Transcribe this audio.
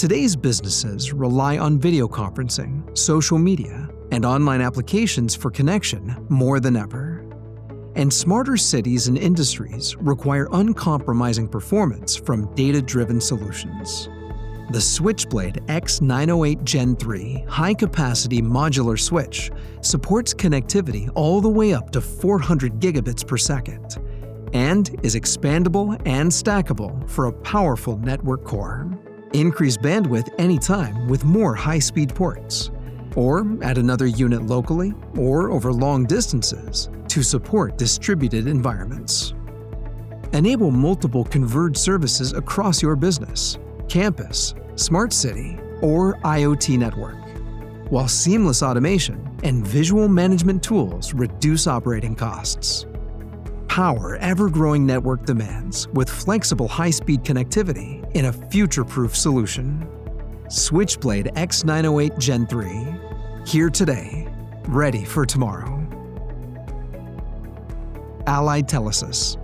Today's businesses rely on video conferencing, social media, and online applications for connection more than ever. And smarter cities and industries require uncompromising performance from data-driven solutions. The Switchblade x908 Gen 3 high-capacity modular switch supports connectivity all the way up to 400 gigabits per second and is expandable and stackable for a powerful network core. Increase bandwidth anytime with more high-speed ports, or add another unit locally or over long distances to support distributed environments. Enable multiple converged services across your business, campus, smart city, or IoT network, while seamless automation and visual management tools reduce operating costs. Power ever-growing network demands with flexible high-speed connectivity in a future-proof solution. Switchblade x908 Gen 3. Here today, ready for tomorrow. Allied Telesis.